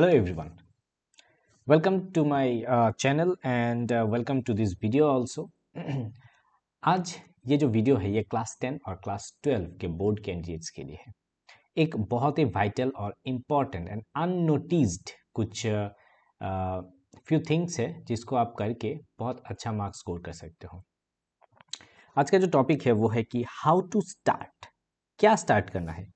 Hello everyone, welcome to my channel and welcome to this video also. आज ये जो video है ये क्लास 10 और क्लास 12 के बोर्ड कैंडिडेट्स के लिए है। एक बहुत ही वाइटल और इम्पॉर्टेंट एंड अननोटिस्ड कुछ फ्यू थिंग्स है जिसको आप करके बहुत अच्छा मार्क्स स्कोर कर सकते हो। आज का जो टॉपिक है वो है कि हाउ टू स्टार्ट, क्या स्टार्ट करना है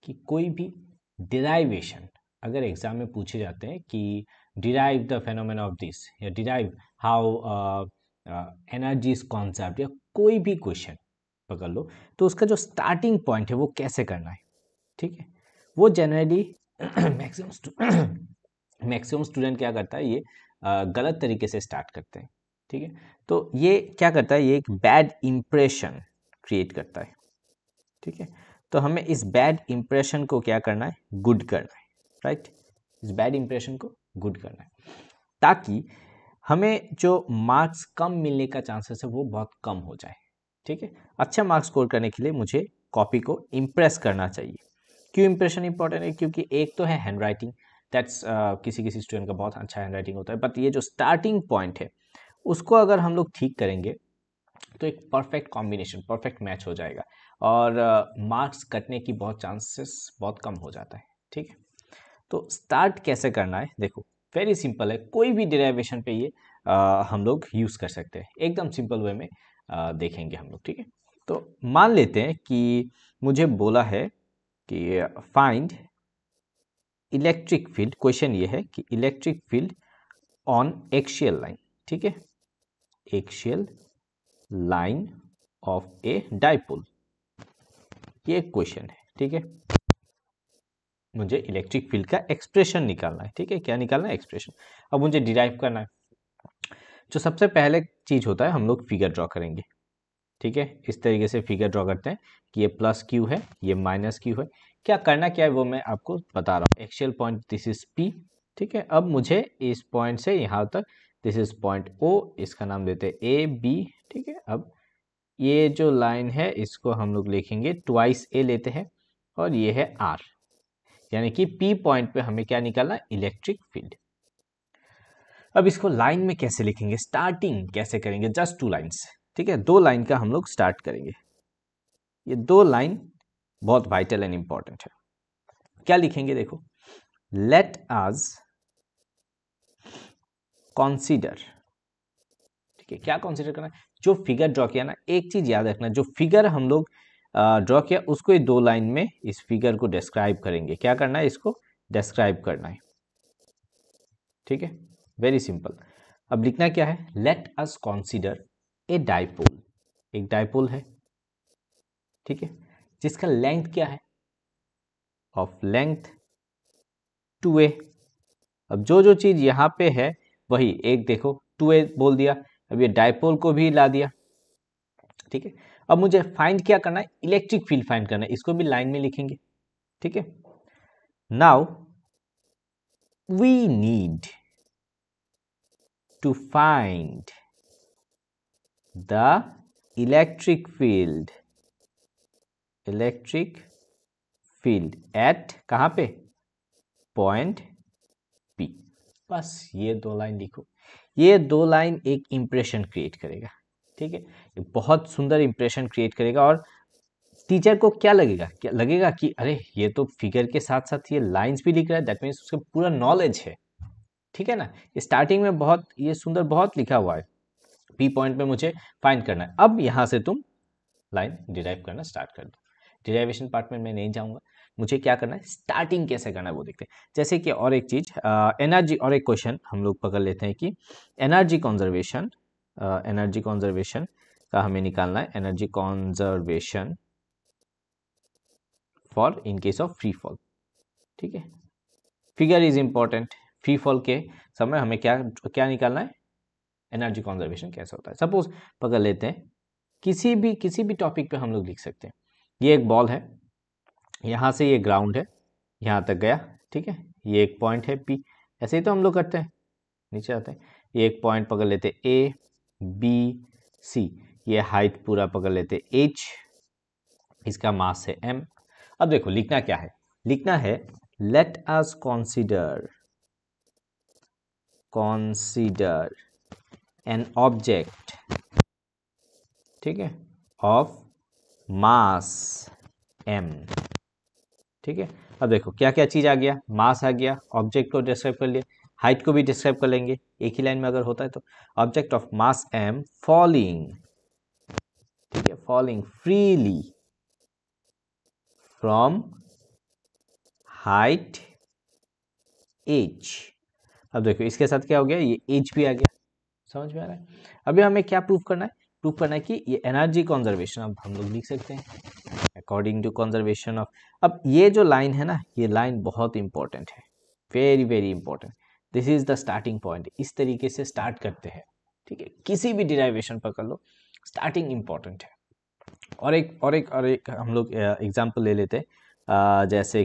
कि कोई भी डिराइवेशन अगर एग्जाम में पूछे जाते हैं कि derive the phenomena of this या डिराइव हाउ एनर्जी इज कॉन्जर्व्ड या कोई भी क्वेश्चन पकड़ लो तो उसका जो स्टार्टिंग पॉइंट है वो कैसे करना है, ठीक है। वो जनरली मैक्सिमम स्टूडेंट क्या करता है, ये गलत तरीके से स्टार्ट करते हैं, ठीक है। तो ये क्या करता है, ये एक बैड इम्प्रेशन क्रिएट करता है, ठीक है। तो हमें इस बैड इंप्रेशन को क्या करना है, गुड करना है, राइट। इस बैड इंप्रेशन को गुड करना है ताकि हमें जो मार्क्स कम मिलने का चांसेस है वो बहुत कम हो जाए, ठीक है। अच्छा मार्क्स स्कोर करने के लिए मुझे कॉपी को इम्प्रेस करना चाहिए। क्यों इंप्रेशन इंपॉर्टेंट है, क्योंकि एक तो है हैंड राइटिंग, दैट्स किसी किसी स्टूडेंट का बहुत अच्छा हैंड राइटिंग होता है, बट ये जो स्टार्टिंग पॉइंट है उसको अगर हम लोग ठीक करेंगे तो एक परफेक्ट कॉम्बिनेशन, परफेक्ट मैच हो जाएगा और मार्क्स कटने की बहुत चांसेस बहुत कम हो जाता है, ठीक है। तो स्टार्ट कैसे करना है, देखो वेरी सिंपल है। कोई भी डेरिवेशन पे ये हम लोग यूज़ कर सकते हैं, एकदम सिंपल वे में देखेंगे हम लोग, ठीक है। तो मान लेते हैं कि मुझे बोला है कि फाइंड इलेक्ट्रिक फील्ड, क्वेश्चन ये है कि electric field on axial line, ठीक है, axial line of a dipole, ये एक क्वेश्चन है, ठीक है। मुझे इलेक्ट्रिक फील्ड का एक्सप्रेशन निकालना है, ठीक है। क्या निकालना है, एक्सप्रेशन। अब मुझे डिराइव करना है। जो सबसे पहले चीज होता है, हम लोग फिगर ड्रॉ करेंगे, ठीक है। इस तरीके से फिगर ड्रॉ करते हैं कि ये प्लस क्यू है, ये माइनस क्यू है। क्या करना क्या है वो मैं आपको बता रहा हूँ। Axial point this is P, ठीक है। अब मुझे इस पॉइंट से यहाँ तक दिस इज पॉइंट ओ, इसका नाम देते हैं ए बी, ठीक है। अब ये जो लाइन है इसको हम लोग लिखेंगे ट्वाइस ए लेते हैं और ये है आर, यानी कि पी पॉइंट पे हमें क्या निकालना, इलेक्ट्रिक फील्ड। अब इसको लाइन में कैसे लिखेंगे, स्टार्टिंग कैसे करेंगे, जस्ट 2 लाइन्स, ठीक है। 2 लाइन का हम लोग स्टार्ट करेंगे। ये 2 लाइन बहुत वाइटल एंड इंपॉर्टेंट है। क्या लिखेंगे, देखो, लेट अस कंसीडर, ठीक है। क्या कंसीडर करना है, जो फिगर ड्रॉ किया ना, एक चीज याद रखना, जो फिगर हम लोग ड्रॉ किया उसको ये 2 लाइन में इस फिगर को डिस्क्राइब करेंगे। क्या करना है, इसको डिस्क्राइब करना है, ठीक है। Very simple. अब लिखना क्या है, late us consider a dipole, एक डाइपोल है, ठीक है, जिसका लेंथ क्या है, ऑफ लेंथ 2a। अब जो जो चीज यहां पे है वही, एक देखो 2a बोल दिया, अब ये डाइपोल को भी ला दिया, ठीक है। अब मुझे फाइंड क्या करना है, इलेक्ट्रिक फील्ड फाइंड करना है, इसको भी लाइन में लिखेंगे, ठीक है। Now we need to find the electric field at कहाँ पे, पॉइंट P। बस ये 2 लाइन लिखो। ये 2 लाइन एक इंप्रेशन क्रिएट करेगा, ठीक है। बहुत सुंदर इंप्रेशन क्रिएट करेगा और टीचर को क्या लगेगा, क्या लगेगा कि अरे ये तो फिगर के साथ साथ ये लाइंस भी लिख रहा है, दैट मीन्स उसका पूरा नॉलेज है, ठीक है ना। स्टार्टिंग में बहुत ये सुंदर बहुत लिखा हुआ है, पी पॉइंट पे मुझे फाइंड करना है। अब यहां से तुम लाइन डिराइव करना स्टार्ट कर दो। डिराइवेशन पार्ट में मैं नहीं जाऊंगा, मुझे क्या करना है, स्टार्टिंग कैसे करना है वो देखते हैं। जैसे कि और एक चीज, एनर्जी, और एक क्वेश्चन हम लोग पकड़ लेते हैं कि एनर्जी कंजर्वेशन, एनर्जी कंजर्वेशन का हमें निकालना है, energy conservation for in case of free fall, ठीक है। Figure is important, free fall के समय हमें क्या क्या निकालना है, एनर्जी कंजर्वेशन कैसा होता है। सपोज पकड़ लेते हैं किसी भी टॉपिक पे हम लोग लिख सकते हैं। ये एक बॉल है, यहाँ से ये ग्राउंड है, यहाँ तक गया, ठीक है। ये एक पॉइंट है P, ऐसे ही तो हम लोग करते हैं, नीचे आते हैं। ये एक पॉइंट पकड़ लेते A B C, ये हाइट पूरा पकड़ लेते H, इसका मास है M। अब देखो लिखना क्या है, लिखना है late us consider consider an object, ठीक है, of mass m, ठीक है। अब देखो क्या क्या चीज आ गया, मास आ गया, ऑब्जेक्ट को डिस्क्राइब कर लिया, हाइट को भी डिस्क्राइब कर लेंगे एक ही लाइन में अगर होता है तो। Object of mass m falling, ठीक है, falling freely from height h। अब देखो इसके साथ क्या हो गया, ये h भी आ गया, समझ में आ रहा है। अभी हमें क्या प्रूफ करना है, प्रूफ करना है कि ये एनर्जी कंजर्वेशन, अब हम लोग लिख सकते हैं अकॉर्डिंग टू कंजर्वेशन ऑफ। अब ये जो लाइन है ना, ये लाइन बहुत इंपॉर्टेंट है, very very important. This is the starting point, इस तरीके से स्टार्ट करते हैं, ठीक है, किसी भी डिराइवेशन पकड़ लो, स्टार्टिंग इंपॉर्टेंट है। और एक हम लोग एग्जाम्पल ले लेते हैं, जैसे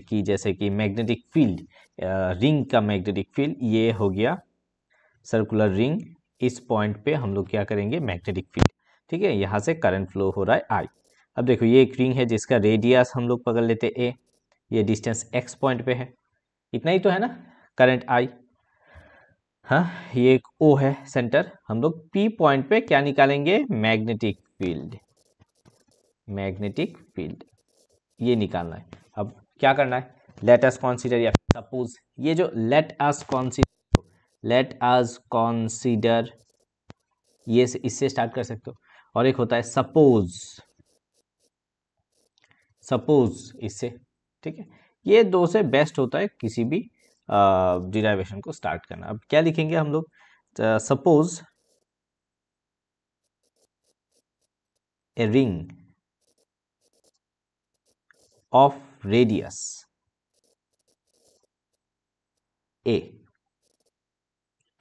कि मैग्नेटिक फील्ड, रिंग का मैग्नेटिक फील्ड, ये हो गया सर्कुलर रिंग, इस पॉइंट पे हम लोग क्या करेंगे, मैग्नेटिक फील्ड, ठीक है, यहाँ से करंट फ्लो हो रहा है आई। अब देखो ये एक रिंग है जिसका रेडियस हम लोग पकड़ लेते ए, ये डिस्टेंस एक्स पॉइंट पे है, इतना ही तो है ना, करंट आई। हाँ, ये एक ओ है सेंटर, हम लोग पी पॉइंट पे क्या निकालेंगे, मैग्नेटिक फील्ड, मैग्नेटिक फील्ड ये निकालना है। अब क्या करना है, लेट अस कंसीडर, या सपोज ये जो लेट अस कंसीडर ये इससे स्टार्ट कर सकते हो, और एक होता है सपोज इससे, ठीक है। ये दो से बेस्ट होता है किसी भी डिराइवेशन को स्टार्ट करना। अब क्या लिखेंगे हम लोग, suppose a ring of radius a,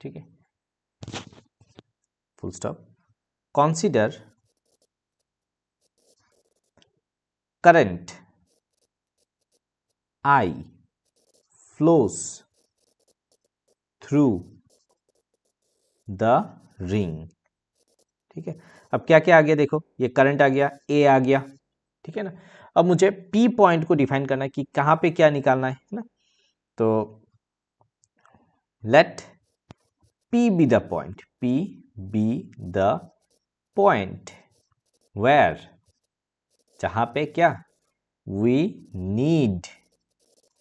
ठीक है, full stop, consider current I flows through the ring, ठीक है। अब क्या क्या आ गया देखो, ये करंट आ गया, A आ गया, ठीक है ना। अब मुझे P पॉइंट को डिफाइन करना है कि कहाँ पे क्या निकालना है ना, तो let P be the point, P be the point where, जहाँ पे क्या, we need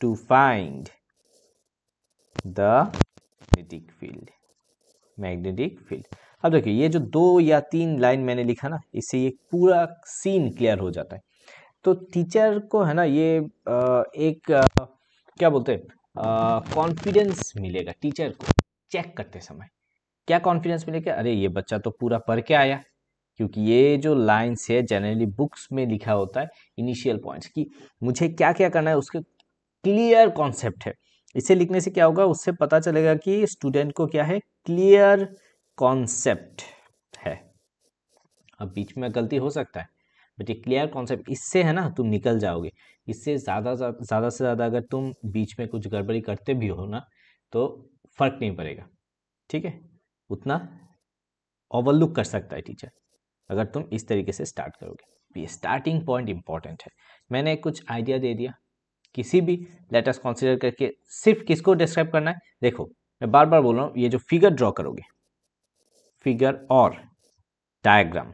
to find the magnetic field. अब देखिए ये जो 2 या 3 लाइन मैंने लिखा ना, इससे ये पूरा सीन क्लियर हो जाता है। तो टीचर को है ना ये क्या बोलते हैं, कॉन्फिडेंस मिलेगा टीचर को चेक करते समय। क्या कॉन्फिडेंस मिलेगा, अरे ये बच्चा तो पूरा पढ़ के आया, क्योंकि ये जो लाइन्स है जनरली बुक्स में लिखा होता है इनिशियल पॉइंट्स की, मुझे क्या क्या करना है उसके क्लियर कॉन्सेप्ट है। इसे लिखने से क्या होगा, उससे पता चलेगा कि स्टूडेंट को क्या है, क्लियर कॉन्सेप्ट है। अब बीच में गलती हो सकता है, बट ये क्लियर कॉन्सेप्ट, इससे है ना तुम निकल जाओगे। इससे ज़्यादा से ज़्यादा अगर तुम बीच में कुछ गड़बड़ी करते भी हो ना, तो फर्क नहीं पड़ेगा, ठीक है, उतना ओवरलुक कर सकता है टीचर अगर तुम इस तरीके से स्टार्ट करोगे। ये स्टार्टिंग पॉइंट इंपॉर्टेंट है। मैंने कुछ आइडिया दे दिया, किसी भी लेट अस कंसीडर करके सिर्फ किसको डिस्क्राइब करना है, देखो मैं बार बार बोल रहा हूँ, ये जो फिगर ड्रॉ करोगे, फिगर और डायग्राम,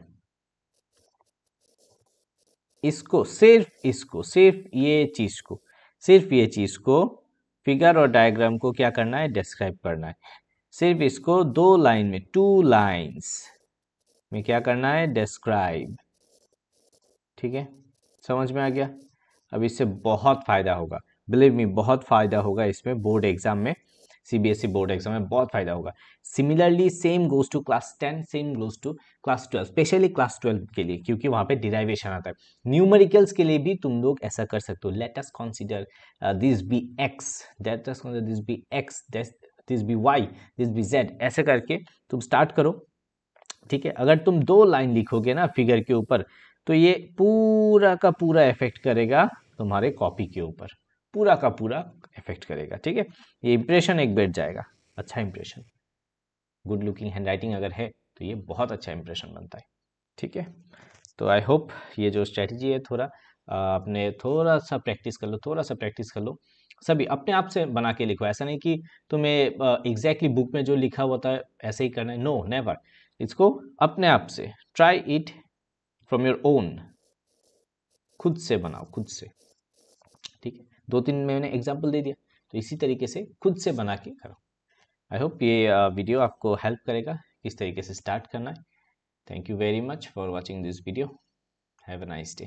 इसको सिर्फ ये चीज को फिगर और डायग्राम को क्या करना है, डिस्क्राइब करना है। सिर्फ इसको 2 लाइन में, 2 लाइन्स में क्या करना है, डिस्क्राइब, ठीक है, समझ में आ गया। अब इससे बहुत फायदा होगा, बिलीव मी बहुत फायदा होगा इसमें, बोर्ड एग्जाम में, सीबीएसई बोर्ड एग्जाम में बहुत फायदा होगा। Similarly same goes to class 10, same goes to class 12, specially class 12 के लिए, क्योंकि वहां पे डिराइवेशन आता है। न्यूमेरिकल्स के लिए भी तुम लोग ऐसा कर सकते हो, let us consider this be X, let us consider this be X, this be Y, this be Z, ऐसे करके तुम स्टार्ट करो, ठीक है। अगर तुम 2 लाइन लिखोगे ना फिगर के ऊपर, तो ये पूरा का पूरा इफेक्ट करेगा तुम्हारे कॉपी के ऊपर, पूरा का पूरा इफेक्ट करेगा, ठीक है। ये इंप्रेशन एक बैठ जाएगा, अच्छा इंप्रेशन, गुड लुकिंग हैंडराइटिंग अगर है तो ये बहुत अच्छा इंप्रेशन बनता है, ठीक है। तो आई होप ये जो स्ट्रेटजी है, थोड़ा आपने थोड़ा सा प्रैक्टिस कर लो, सभी अपने आप से बना के लिखो। ऐसा नहीं कि तुम्हें एग्जैक्टली बुक में जो लिखा होता है ऐसे ही करना है, नो नेवर। इसको अपने आप से try it from your own, खुद से बनाओ, खुद से। ठीक है, 2-3 मैंने एग्जाम्पल दे दिया, तो इसी तरीके से खुद से बना के करो। आई होप ये वीडियो आपको हेल्प करेगा किस तरीके से स्टार्ट करना है। Thank you very much for watching this video. Have a nice day.